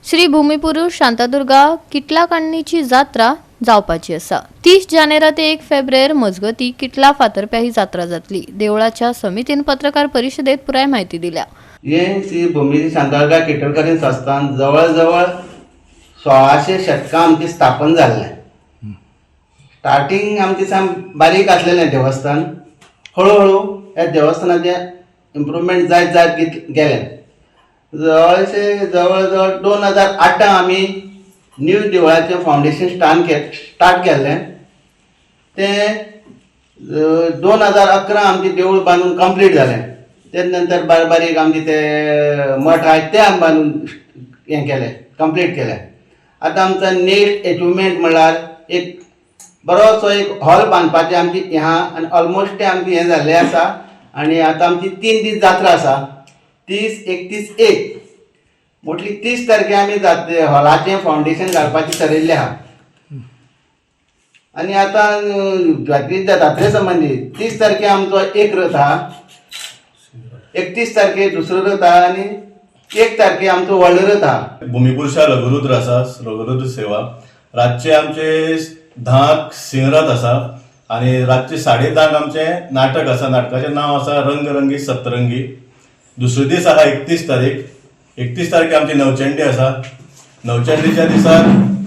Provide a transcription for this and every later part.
श्री भूमिपुरुष शांतादुर्गा किटला काडणीची जात्रा जावपाची आसा। 30 जानेवारी ते 1 फेब्रुवार मजगती किटला फातरप्या ही जात्रा जातली। देवळाच्या समितीन पत्रकार परिषदेत पुराय माहिती दिल्या। हे श्री भूमिपुरुष शांतादुर्गा किटलकरी संस्थान जवळ 1600 शतकां आमची स्थापन जाल्लें। स्टार्टिंग आमचे साम बारीक आसलेलें देवस्थान, हळूहळू ह्या देवस्थानाचे इम्प्रूवमेंट जायत गेलें। जवळ 2008 आमी न्यू देवळाचें फावंडेशन स्टार्ट केल्लें। तें 2011 आमचें देवूळ बांदून कंप्लीट जालें। ते नंतर बारीक आमचे ते मठ आहेत ते आमी बांदून हें केलें, कंप्लीट केलें। आतां आमचा नेक्स्ट अचिवमेंट म्हणल्यार एक बरोसो एक हॉल बांदपाचें आमची हें आहा आनी ऑलमोस्ट तें आमचें हें जाल्लें आसा। आनी आतां आमची 3 दीस जात्रा आसा, 30, 31, 1 मोटली 30 तारखे आमी हॉलाचें फावंडेशन घालपाचें थारायिल्लें आहा। आनी आतां जात्रे संबंदीत 30 तारखे आमचो एक रथ आहा, 31 तारखे दुसरो रथ आहा आनी 1 तारखे आमचो व्हडलो रथ आहा। भूमिपुरुषा लघुरुद्र आसा, लघुरुद्र सेवा। रातचे आमचे 10 सिंहरथ आसा आनी रातचे 10:30 आमचे नाटक आसा। नाटकाचें नांव आसा रंगरंगी सतरंगी। दुसरो दीस आहा 31 तारीख। 31 तारखे आमची नवचंडी आसा। नवचंडीच्या दिसाक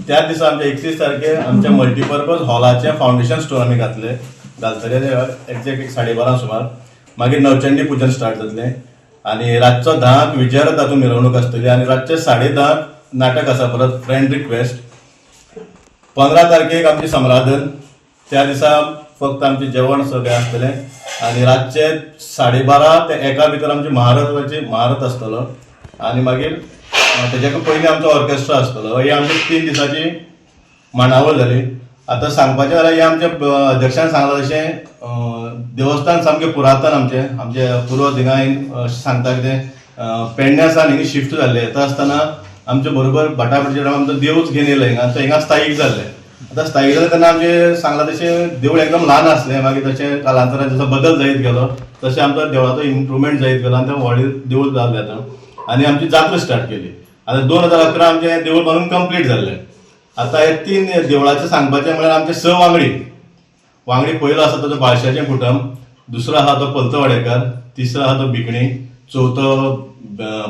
त्या दिसा आमच्या 31 तारखे आमच्या मल्टीपर्पज हॉलाचें फावंडेशन स्टोन आमी घातले। घालतले एक्झॅक्ट 12:30 सुमार। मागीर नवचंडी पुजन स्टार्ट जातलें आनी रातचो 10 विजयारथ तातूंत मिरवणूक आसतली आनी रातचे 10:30 नाटक आसा परत फ्रेंड रिक्वेस्ट। 15 तारखेक आमची सम्रादन, त्या दिसा फक्त आमचे जेवण सगळें आसतलें आनी रातचे 12:30 ते 1 भितर आमची महारथ आसतलो आनी मागीर तेज्याक पयलीं आमचो ऑर्केस्ट्रा आसतलो। ही आमची 3 दिसांची मांडावळ जाली। आतां सांगपाचें जाल्यार हें आमच्या अध्यक्षान सांगलां तशें देवस्थान सामकें पुरातन आमचे पुर्वज हिंगा सांगता कितें पेडण्यासान हिंगा शिफ्ट जाल्ले। येता आसतना आमचे बरोबर भटाभटचे आमचो देवूच घेवन येयलो हिंगा, तो हिंगा स्थायीक जाल्ले। आतां स्थायीक जाले तेन्ना आमचे सांगलां तशें देवूळ एकदम ल्हान आसलें। मागीर तशें कालांतरान जसो बदल जायत गेलो तशें आमचो देवळाचो इम्प्रूवमेंट जायत गेलो आनी तें व्हडलें देवूळ जाल्लें आतां। आनी आमची जात्रा स्टार्ट केली। आतां 2011 आमचें देवूळ बांदून कंप्लीट जाल्लें। आतां हे 3 देवळाचें सांगपाचें म्हळ्यार आमचे 6 वांगडी पयलो आसा तो बाळशाचें कुटुंब, दुसरो आहा तो पलतवाडेकर, तिसरो आहा तो भिकणी, चवथो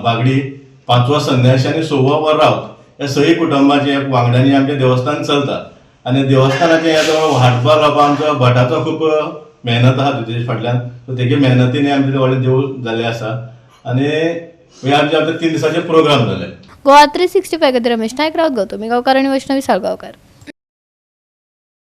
बागडी, 5वो संन्याशी आनी 6वो वररावत। ह्या 6 कुटुंबाचे वांगड्यांनी आमचें देवस्थान चलता आनी देवस्थानाचें हें हाटबार रावपा आमचो भटाचो खूब मेहनत आहा तेजे फाटल्यान। सो तेगे मेहनतीन आमचें व्हडलें देवूळ जाल्लें आसा आनी हे आमचे 3 दिसाचे प्रोग्राम जाले। गोवा 365 खातीर रमेश नायक, रावत गौतमी गांवकार आनी वैष्णवी साळगांवकार।